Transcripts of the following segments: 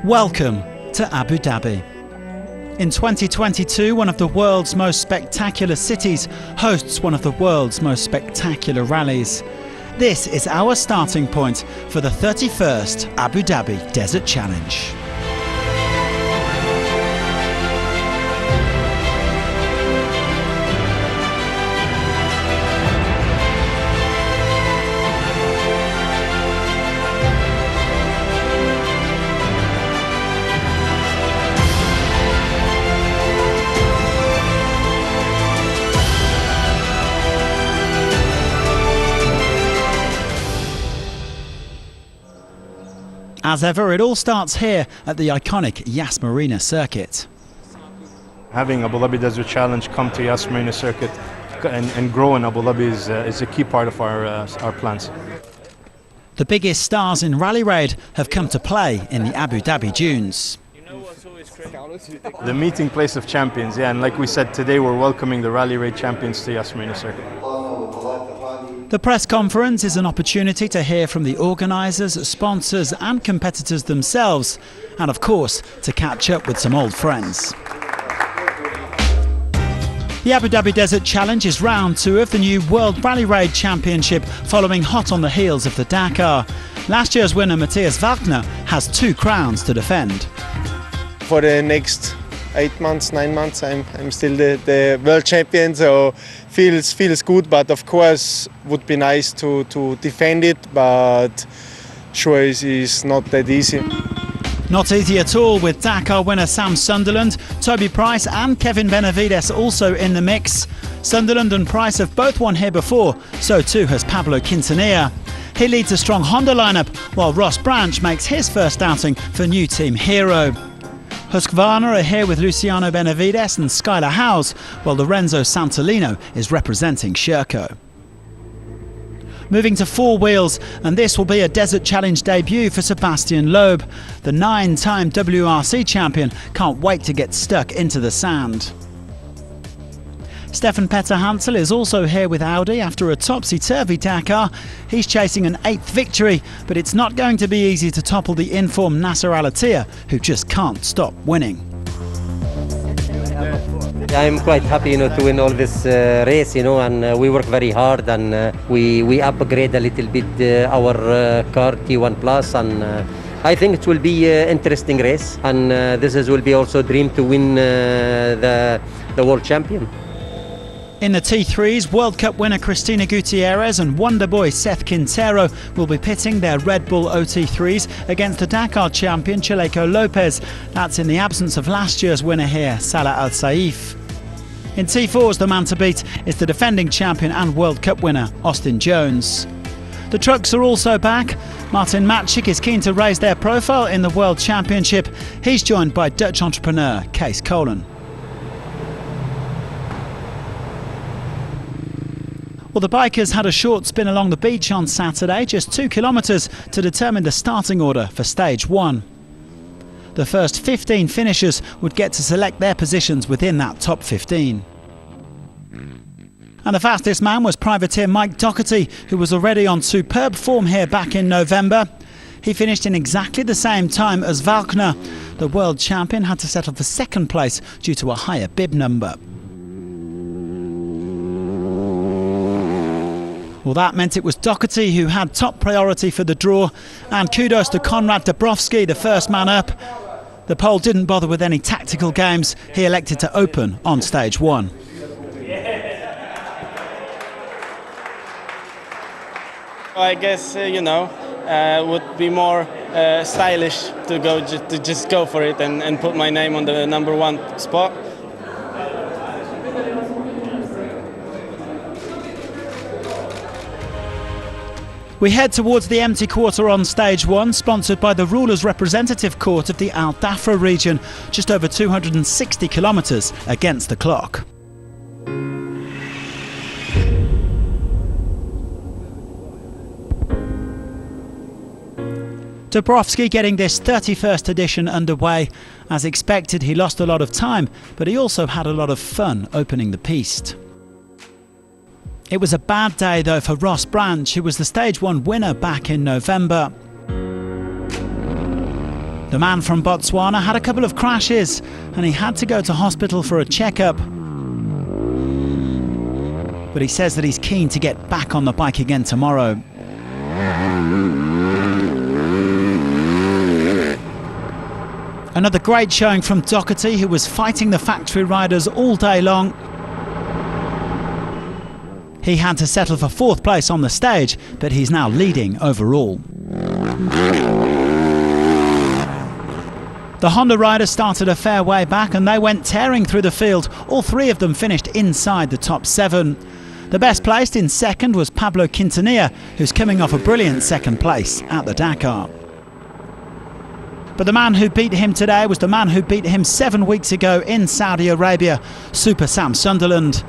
Welcome to Abu Dhabi. In 2022, one of the world's most spectacular cities hosts one of the world's most spectacular rallies. This is our starting point for the 31st Abu Dhabi Desert Challenge. As ever, it all starts here at the iconic Yas Marina circuit. Having Abu Dhabi Desert Challenge come to Yas Marina circuit and grow in Abu Dhabi is a key part of our plans. The biggest stars in Rally Raid have come to play in the Abu Dhabi dunes. The meeting place of champions, yeah, and like we said today, we're welcoming the Rally Raid champions to Yas Marina circuit. The press conference is an opportunity to hear from the organisers, sponsors and competitors themselves, and of course to catch up with some old friends. The Abu Dhabi Desert Challenge is round 2 of the new World Rally Raid Championship, following hot on the heels of the Dakar. Last year's winner Matthias Wagner has 2 crowns to defend. For the next 8 months, 9 months, I'm still the world champion, so feels good. But of course, would be nice to defend it. But sure, is not that easy. Not easy at all, with Dakar winner Sam Sunderland, Toby Price and Kevin Benavides also in the mix. Sunderland and Price have both won here before, so too has Pablo Quintanilla. He leads a strong Honda lineup, while Ross Branch makes his first outing for new team Hero. Husqvarna are here with Luciano Benavides and Skylar Howes, while Lorenzo Santolino is representing Sherco. Moving to 4 wheels, and this will be a Desert Challenge debut for Sebastian Loeb. The 9-time WRC champion can't wait to get stuck into the sand. Stefan Petter Hansel is also here with Audi after a topsy-turvy Dakar. He's chasing an 8th victory, but it's not going to be easy to topple the in-form Nasser Al-Attiyah, who just can't stop winning. I'm quite happy, to win all this race, and we work very hard, and we upgrade a little bit our car T1 Plus, and I think it will be an interesting race, and will be also a dream to win the world champion. In the T3s, World Cup winner Cristina Gutierrez and Wonder Boy Seth Quintero will be pitting their Red Bull OT3s against the Dakar champion Chaleco Lopez. That's in the absence of last year's winner here, Salah Al Saif. In T4s, the man to beat is the defending champion and World Cup winner Austin Jones. The trucks are also back. Martin Matchik is keen to raise their profile in the World Championship. He's joined by Dutch entrepreneur Kees Kolen. Well, the bikers had a short spin along the beach on Saturday, just 2 kilometres, to determine the starting order for Stage 1. The first 15 finishers would get to select their positions within that top 15. And the fastest man was privateer Mike Doherty, who was already on superb form here back in November. He finished in exactly the same time as Wagner. The world champion had to settle for 2nd place due to a higher bib number. Well, that meant it was Doherty who had top priority for the draw, and kudos to Konrad Dabrowski, the first man up. The Pole didn't bother with any tactical games. He elected to open on Stage 1. I guess, would be more stylish to just go for it and put my name on the number 1 spot. We head towards the empty quarter on Stage 1, sponsored by the Rulers Representative Court of the Al Dhafra region, just over 260 kilometres against the clock. Dabrowski getting this 31st edition underway. As expected, he lost a lot of time, but he also had a lot of fun opening the piste. It was a bad day though for Ross Branch, who was the Stage 1 winner back in November. The man from Botswana had a couple of crashes and he had to go to hospital for a checkup. But he says that he's keen to get back on the bike again tomorrow. Another great showing from Doherty, who was fighting the factory riders all day long. He had to settle for 4th place on the stage, but he's now leading overall. The Honda riders started a fair way back and they went tearing through the field. All 3 of them finished inside the top 7. The best placed in second was Pablo Quintanilla, who's coming off a brilliant 2nd place at the Dakar. But the man who beat him today was the man who beat him 7 weeks ago in Saudi Arabia, Super Sam Sunderland.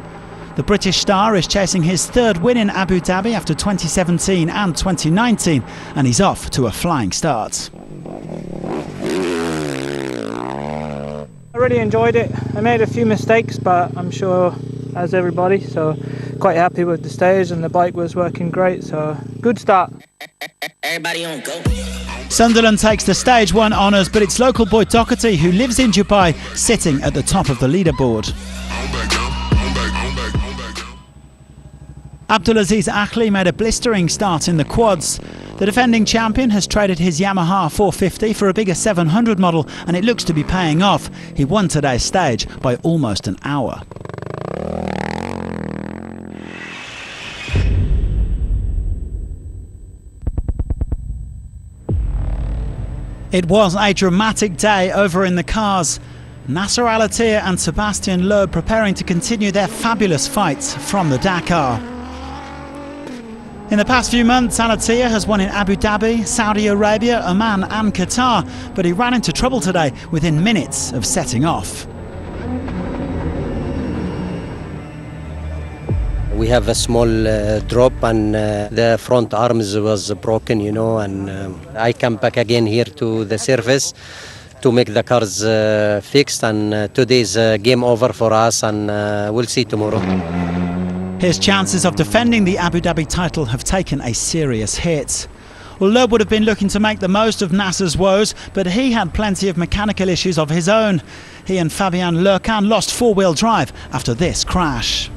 The British star is chasing his 3rd win in Abu Dhabi after 2017 and 2019, and he's off to a flying start. I really enjoyed it. I made a few mistakes, but I'm sure as everybody, so quite happy with the stage and the bike was working great, so good start. Everybody on go. Sunderland takes the stage 1 honours, but it's local boy Doherty, who lives in Dubai, sitting at the top of the leaderboard. Abdulaziz Akhli made a blistering start in the quads. The defending champion has traded his Yamaha 450 for a bigger 700 model, and it looks to be paying off. He won today's stage by almost an hour. It was a dramatic day over in the cars. Nasser Al-Attiyah and Sebastian Loeb preparing to continue their fabulous fights from the Dakar. In the past few months, Al-Attiyah has won in Abu Dhabi, Saudi Arabia, Oman and Qatar, but he ran into trouble today within minutes of setting off. We have a small drop and the front arms was broken, you know, and I come back again here to the surface to make the cars fixed, and today's game over for us, and we'll see tomorrow. His chances of defending the Abu Dhabi title have taken a serious hit. Well, Loeb would have been looking to make the most of Nasser's woes, but he had plenty of mechanical issues of his own. He and Fabian Lercan lost 4-wheel drive after this crash.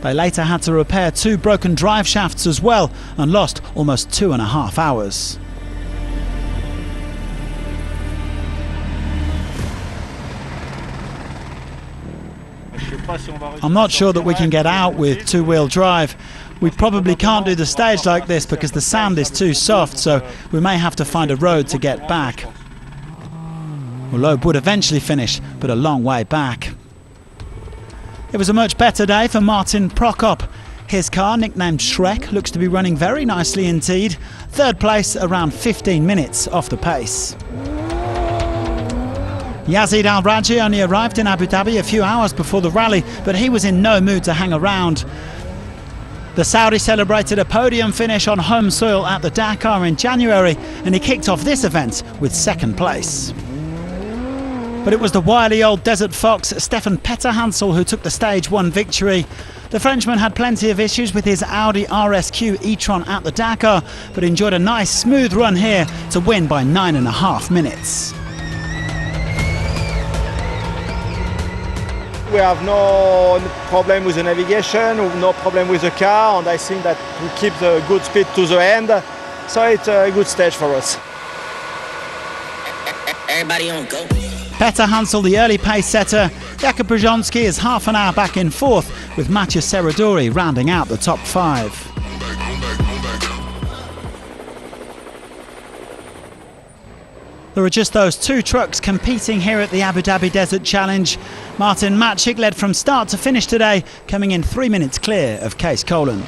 They later had to repair 2 broken drive shafts as well and lost almost 2.5 hours. I'm not sure that we can get out with 2-wheel drive. We probably can't do the stage like this because the sand is too soft, so we may have to find a road to get back. Well, Loeb would eventually finish, but a long way back. It was a much better day for Martin Prokop. His car, nicknamed Shrek, looks to be running very nicely indeed. 3rd place, around 15 minutes off the pace. Yazid Al-Raji only arrived in Abu Dhabi a few hours before the rally, but he was in no mood to hang around. The Saudi celebrated a podium finish on home soil at the Dakar in January, and he kicked off this event with 2nd place. But it was the wily old desert fox Stefan Petterhansel who took the stage 1 victory. The Frenchman had plenty of issues with his Audi RSQ e-tron at the Dakar, but enjoyed a nice smooth run here to win by 9.5 minutes. We have no problem with the navigation, no problem with the car, and I think that we keep the good speed to the end, so it's a good stage for us. Everybody on go. Petterhansel, the early pace setter. Jakub Brzezinski is half an hour back in 4th, with Mathieu Serradori rounding out the top 5. There are just those 2 trucks competing here at the Abu Dhabi Desert Challenge. Martin Matchik led from start to finish today, coming in 3 minutes clear of Case Colan.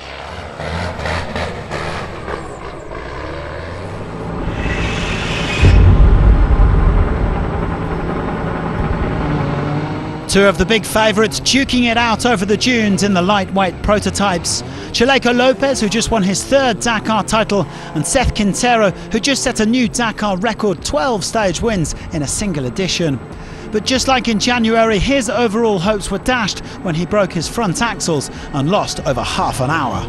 Two of the big favourites duking it out over the dunes in the lightweight prototypes. Chaleco Lopez, who just won his 3rd Dakar title, and Seth Quintero, who just set a new Dakar record, 12 stage wins in a single edition. But just like in January, his overall hopes were dashed when he broke his front axles and lost over half an hour.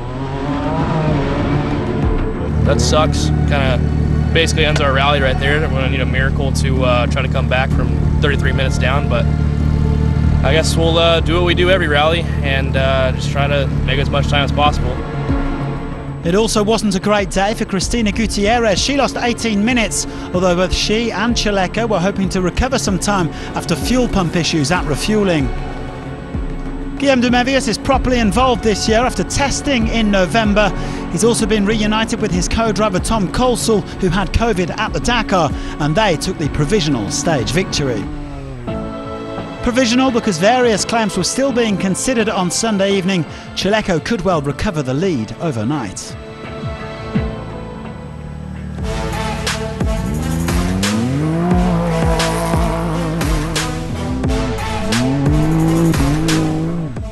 That sucks. Kind of basically ends our rally right there. We're gonna need a miracle to try to come back from 33 minutes down, but I guess we'll do what we do every rally and just try to make as much time as possible. It also wasn't a great day for Cristina Gutierrez. She lost 18 minutes, although both she and Chaleco were hoping to recover some time after fuel pump issues at refuelling. Guillaume de Mevius is properly involved this year after testing in November. He's also been reunited with his co-driver Tom Colesall, who had COVID at the Dakar, and they took the provisional stage victory. Provisional because various claims were still being considered on Sunday evening. Chaleco could well recover the lead overnight.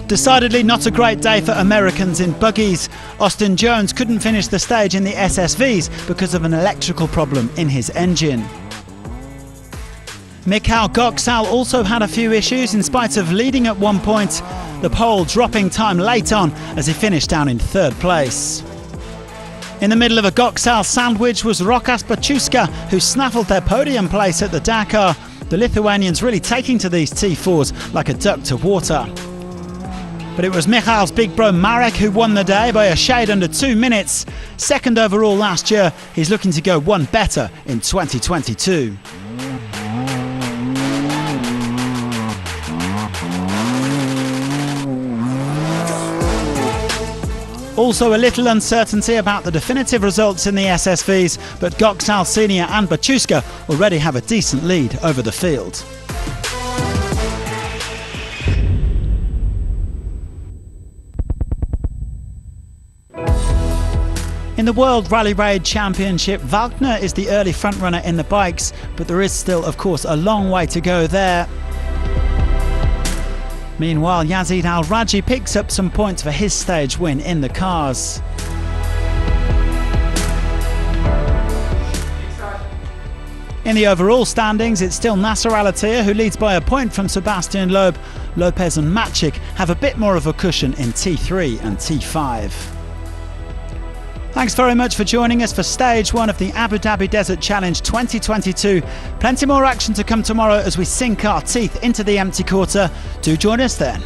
Decidedly not a great day for Americans in buggies. Austin Jones couldn't finish the stage in the SSVs because of an electrical problem in his engine. Mikhail Goksal also had a few issues in spite of leading at one point, the pole dropping time late on as he finished down in third place. In the middle of a Goksal sandwich was Rokas Baciuska, who snaffled their podium place at the Dakar. The Lithuanians really taking to these T4s like a duck to water. But it was Mikhail's big bro Marek who won the day by a shade under 2 minutes. Second overall last year, he's looking to go one better in 2022. Also a little uncertainty about the definitive results in the SSVs, but Goksal Senior and Baciuska already have a decent lead over the field. In the World Rally Raid Championship, Wagner is the early frontrunner in the bikes, but there is still, of course, a long way to go there. Meanwhile, Yazid Al-Raji picks up some points for his stage win in the cars. In the overall standings, it's still Nasser Al-Attiyah who leads by a point from Sebastian Loeb. Lopez and Macic have a bit more of a cushion in T3 and T5. Thanks very much for joining us for Stage 1 of the Abu Dhabi Desert Challenge 2022. Plenty more action to come tomorrow as we sink our teeth into the empty quarter. Do join us then.